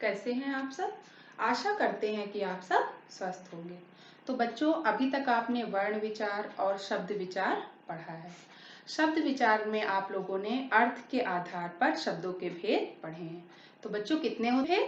कैसे हैं आप सब। आशा करते हैं कि आप सब स्वस्थ होंगे। तो बच्चों, अभी तक आपने वर्ण विचार और शब्द विचार पढ़ा है। शब्द विचार में आप लोगों ने अर्थ के आधार पर शब्दों के भेद पढ़े हैं। तो बच्चों, कितने होते हैं?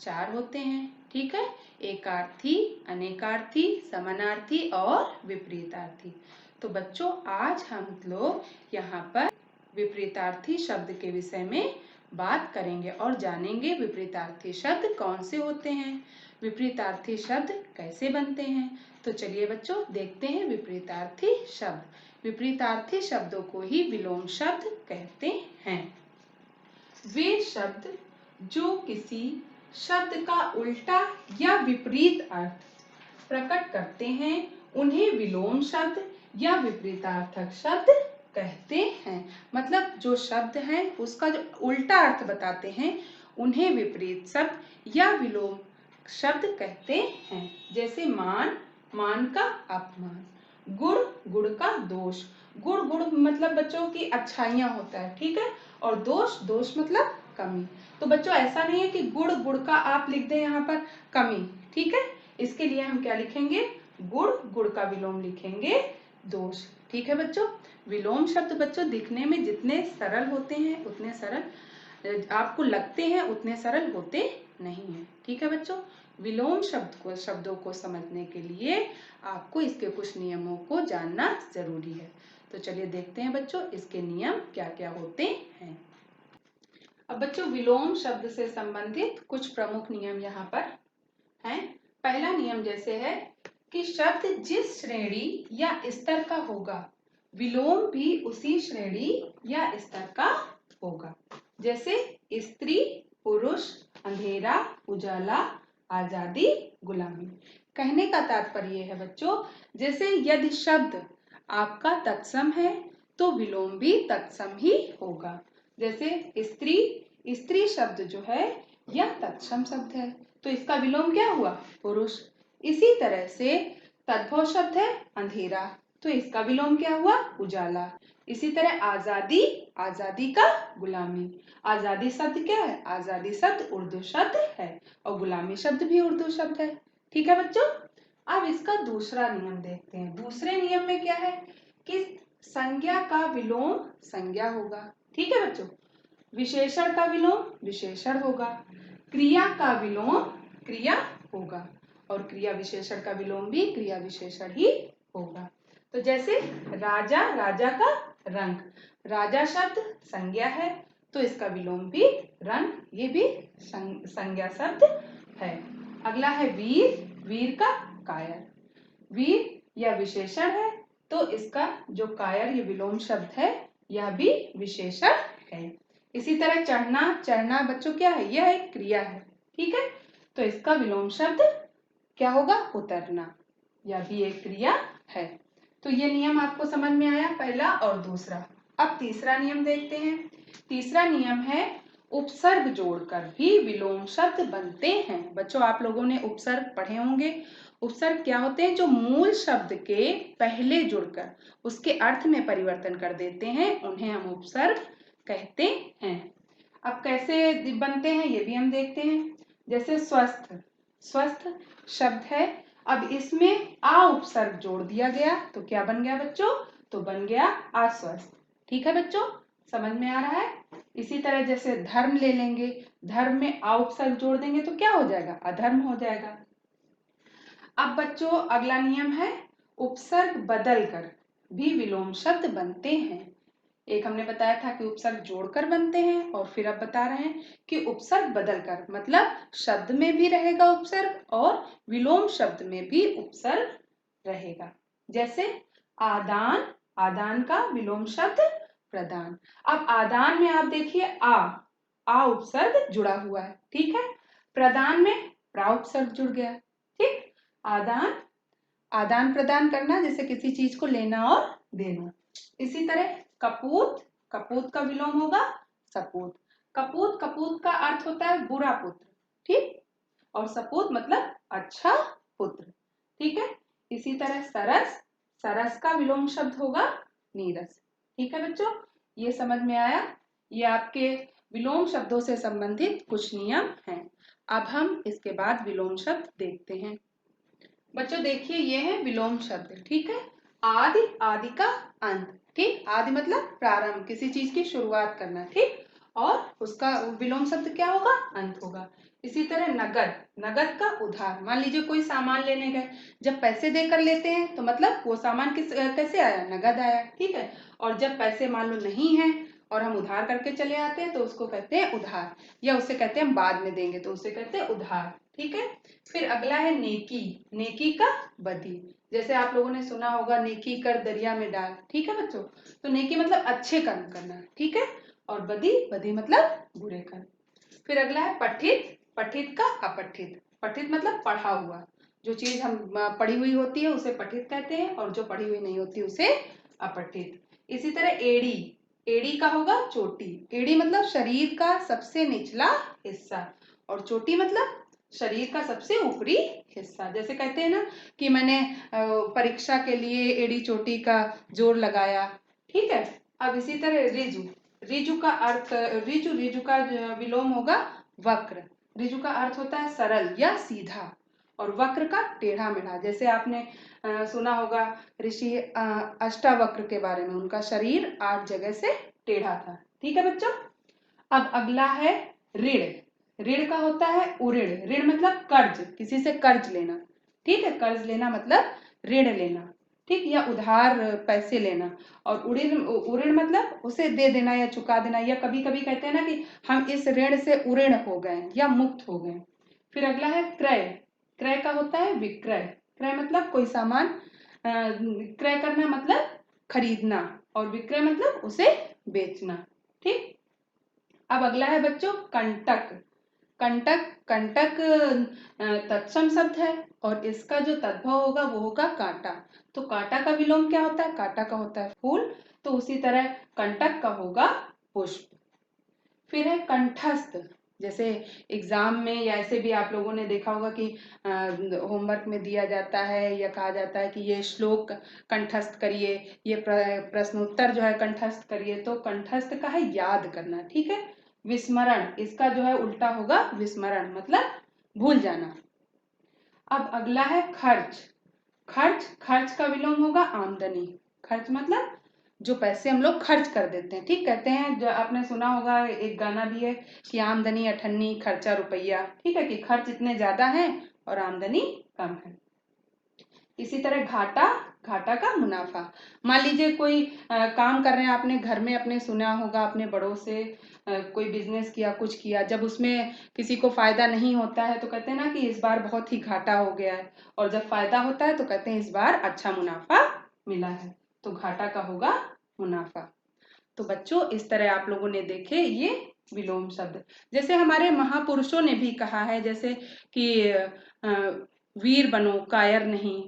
4 होते हैं। ठीक है, एकार्थी, अनेकार्थी, समानार्थी और विपरीतार्थी। तो बच्चों, आज हम लोग यहाँ पर विपरीतार्थी शब्द के विषय में बात करेंगे और जानेंगे विपरीतार्थी शब्द कौन से होते हैं, विपरीतार्थी शब्द कैसे बनते हैं। तो चलिए बच्चों, देखते हैं विपरीतार्थी शब्द। विपरीतार्थी शब्दों को ही विलोम शब्द कहते हैं। वे शब्द जो किसी शब्द का उल्टा या विपरीत अर्थ प्रकट करते हैं उन्हें विलोम शब्द या विपरीतार्थक शब्द कहते हैं। मतलब जो शब्द है उसका जो उल्टा अर्थ बताते हैं उन्हें विपरीत शब्द या विलोम शब्द कहते हैं। जैसे मान, मान का अपमान, गुण, गुण का दोष। गुण, गुण मतलब बच्चों की अच्छाइयां होता है, ठीक है, और दोष, दोष मतलब कमी। तो बच्चों, ऐसा नहीं है कि गुण, गुण का आप लिख दें यहाँ पर कमी, ठीक है। इसके लिए हम क्या लिखेंगे? गुण, गुण का विलोम लिखेंगे दोष। ठीक है बच्चों। विलोम शब्द बच्चों दिखने में जितने सरल होते हैं उतने सरल आपको लगते हैं, उतने सरल होते नहीं है। ठीक है बच्चों, विलोम शब्दों को समझने के लिए आपको इसके कुछ नियमों को जानना जरूरी है। तो चलिए देखते हैं बच्चों इसके नियम क्या क्या होते हैं। अब बच्चों, विलोम शब्द से संबंधित कुछ प्रमुख नियम यहाँ पर हैं। पहला नियम जैसे है कि शब्द जिस श्रेणी या स्तर का होगा विलोम भी उसी श्रेणी या स्तर का होगा। जैसे स्त्री, पुरुष, अंधेरा, उजाला, आजादी, गुलामी। कहने का तात्पर्य है बच्चों, जैसे यदि शब्द आपका तत्सम है तो विलोम भी तत्सम ही होगा। जैसे स्त्री, स्त्री शब्द जो है यह तत्सम शब्द है तो इसका विलोम क्या हुआ? पुरुष। इसी तरह से तद्भव शब्द है अंधेरा तो इसका विलोम क्या हुआ? उजाला। इसी तरह आजादी, आजादी का गुलामी। आजादी शब्द क्या है? आजादी शब्द उर्दू शब्द है और गुलामी शब्द भी उर्दू शब्द है। ठीक है बच्चों। अब इसका दूसरा नियम देखते हैं। दूसरे नियम में क्या है कि संज्ञा का विलोम संज्ञा होगा। ठीक है बच्चों। विशेषण का विलोम विशेषण होगा। क्रिया का विलोम क्रिया होगा और क्रिया विशेषण का विलोम भी क्रिया विशेषण ही होगा। तो जैसे राजा, राजा का रंग। राजा शब्द संज्ञा है तो इसका विलोम भी रंग, ये भी संज्ञा शब्द है। अगला है वीर, वीर का कायर। वीर यह विशेषण है तो इसका जो कायर ये विलोम शब्द है यह भी विशेषण है। इसी तरह चढ़ना, चढ़ना बच्चों क्या है? यह एक क्रिया है। ठीक है, तो इसका विलोम शब्द क्या होगा? उतरना, यह भी एक क्रिया है। तो ये नियम आपको समझ में आया, पहला और दूसरा। अब तीसरा नियम देखते हैं। तीसरा नियम है उपसर्ग जोड़कर भी विलोम शब्द बनते हैं। बच्चों, आप लोगों ने उपसर्ग पढ़े होंगे। उपसर्ग क्या होते हैं? जो मूल शब्द के पहले जुड़कर उसके अर्थ में परिवर्तन कर देते हैं उन्हें हम उपसर्ग कहते हैं। अब कैसे बनते हैं ये भी हम देखते हैं। जैसे स्वस्थ, स्वस्थ शब्द है, अब इसमें आ उपसर्ग जोड़ दिया गया तो क्या बन गया बच्चों? तो बन गया अस्वस्थ। ठीक है बच्चों, समझ में आ रहा है। इसी तरह जैसे धर्म ले लेंगे, धर्म में आ उपसर्ग जोड़ देंगे तो क्या हो जाएगा? अधर्म हो जाएगा। अब बच्चों, अगला नियम है उपसर्ग बदलकर भी विलोम शब्द बनते हैं। एक हमने बताया था कि उपसर्ग जोड़कर बनते हैं और फिर अब बता रहे हैं कि उपसर्ग बदलकर, मतलब शब्द में भी रहेगा उपसर्ग और विलोम शब्द में भी उपसर्ग रहेगा। जैसे आदान, आदान का विलोम शब्द प्रदान। अब आदान में आप देखिए आ उपसर्ग जुड़ा हुआ है, ठीक है। प्रदान में प्रा उपसर्ग जुड़ गया, ठीक। आदान, आदान प्रदान करना, जैसे किसी चीज को लेना और देना। इसी तरह कपूत, कपूत का विलोम होगा सपूत। कपूत, कपूत का अर्थ होता है बुरा पुत्र, ठीक, और सपूत मतलब अच्छा पुत्र। ठीक है। इसी तरह सरस, सरस का विलोम शब्द होगा नीरस। ठीक है बच्चों, ये समझ में आया। ये आपके विलोम शब्दों से संबंधित कुछ नियम हैं। अब हम इसके बाद विलोम शब्द देखते हैं। बच्चों देखिए, ये है विलोम शब्द, ठीक है। आदि, आदि का अंत, ठीक। आदि मतलब प्रारंभ, किसी चीज की शुरुआत करना, ठीक। और उसका विलोम शब्द क्या होगा? अंत होगा। इसी तरह नगद, नगद का उधार। मान लीजिए कोई सामान लेने गए, जब पैसे देकर लेते हैं तो मतलब वो सामान कैसे आया? नगद आया, ठीक है। और जब पैसे मान लो नहीं है और हम उधार करके चले आते हैं तो उसको कहते हैं उधार, या उसे कहते हैं हम बाद में देंगे तो उसे कहते हैं उधार, ठीक है। फिर अगला है नेकी, नेकी का बदी। जैसे आप लोगों ने सुना होगा नेकी कर दरिया में डाल, ठीक है बच्चों। तो नेकी मतलब अच्छे कर्म करना, ठीक है। और बदी, बदी मतलब बुरे कर्म। फिर अगला है पठित, पठित का अपठित। पठित मतलब पढ़ा हुआ, जो चीज हम पढ़ी हुई होती है उसे पठित कहते हैं, और जो पढ़ी हुई नहीं होती उसे अपठित। इसी तरह एड़ी, एड़ी का होगा चोटी। एड़ी मतलब शरीर का सबसे निचला हिस्सा, और चोटी मतलब शरीर का सबसे ऊपरी हिस्सा। जैसे कहते हैं ना कि मैंने परीक्षा के लिए एड़ी चोटी का जोर लगाया, ठीक है। अब इसी तरह रिजु, रिजु का अर्थ, रिजु, रिजु का विलोम होगा वक्र। रिजु का अर्थ होता है सरल या सीधा, और वक्र का टेढ़ा मेढ़ा। जैसे आपने सुना होगा ऋषि अष्टावक्र के बारे में, उनका शरीर 8 जगह से टेढ़ा था, ठीक है बच्चों। अब अगला है ऋण। ऋण का होता है उऋण। ऋण मतलब कर्ज, किसी से कर्ज लेना, ठीक है। कर्ज लेना मतलब ऋण लेना, ठीक, या उधार पैसे लेना। और उऋण, उऋण मतलब उसे दे देना या चुका देना, या कभी कभी कहते हैं ना कि हम इस ऋण से उऋण हो गए या मुक्त हो गए। फिर अगला है क्रय। क्रय का होता है विक्रय। क्रय मतलब कोई सामान क्रय करना मतलब खरीदना, और विक्रय मतलब उसे बेचना, ठीक। अब अगला है बच्चों कंटक। कंटक, कंटक तत्सम शब्द है, और इसका जो तद्भव होगा वो होगा कांटा। तो कांटा का विलोम क्या होता है? कांटा का होता है फूल, तो उसी तरह कंटक का होगा पुष्प। फिर है कंठस्थ। जैसे एग्जाम में या ऐसे भी आप लोगों ने देखा होगा कि होमवर्क में दिया जाता है या कहा जाता है कि ये श्लोक कंठस्थ करिए, ये प्रश्नोत्तर जो है कंठस्थ करिए। तो कंठस्थ का है याद करना, ठीक है। विस्मरण, इसका जो है उल्टा होगा विस्मरण, मतलब भूल जाना। अब अगला है खर्च। खर्च, खर्च का विलोम होगा आमदनी। खर्च मतलब जो पैसे हम लोग खर्च कर देते हैं, ठीक। कहते हैं, जो आपने सुना होगा एक गाना भी है कि आमदनी अठन्नी खर्चा रुपया, ठीक है, कि खर्च इतने ज्यादा है और आमदनी कम है। इसी तरह घाटा, घाटा का मुनाफा। मान लीजिए कोई काम कर रहे हैं, आपने घर में अपने सुना होगा अपने बड़ों से, कोई बिजनेस किया, कुछ किया, जब उसमें किसी को फायदा नहीं होता है तो कहते हैं ना कि इस बार बहुत ही घाटा हो गया है, और जब फायदा होता है तो कहते हैं इस बार अच्छा मुनाफा मिला है। तो घाटा का होगा मुनाफा। तो बच्चों इस तरह आप लोगों ने देखे ये विलोम शब्द। जैसे हमारे महापुरुषों ने भी कहा है, जैसे कि वीर बनो कायर नहीं,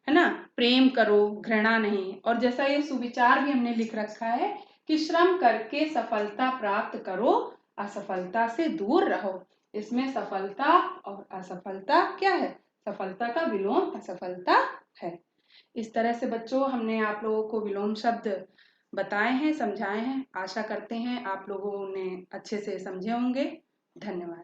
है ना, प्रेम करो घृणा नहीं। और जैसा ये सुविचार भी हमने लिख रखा है कि श्रम करके सफलता प्राप्त करो, असफलता से दूर रहो। इसमें सफलता और असफलता क्या है? सफलता का विलोम असफलता है। इस तरह से बच्चों हमने आप लोगों को विलोम शब्द बताए हैं, समझाए हैं। आशा करते हैं आप लोगों ने अच्छे से समझे होंगे। धन्यवाद।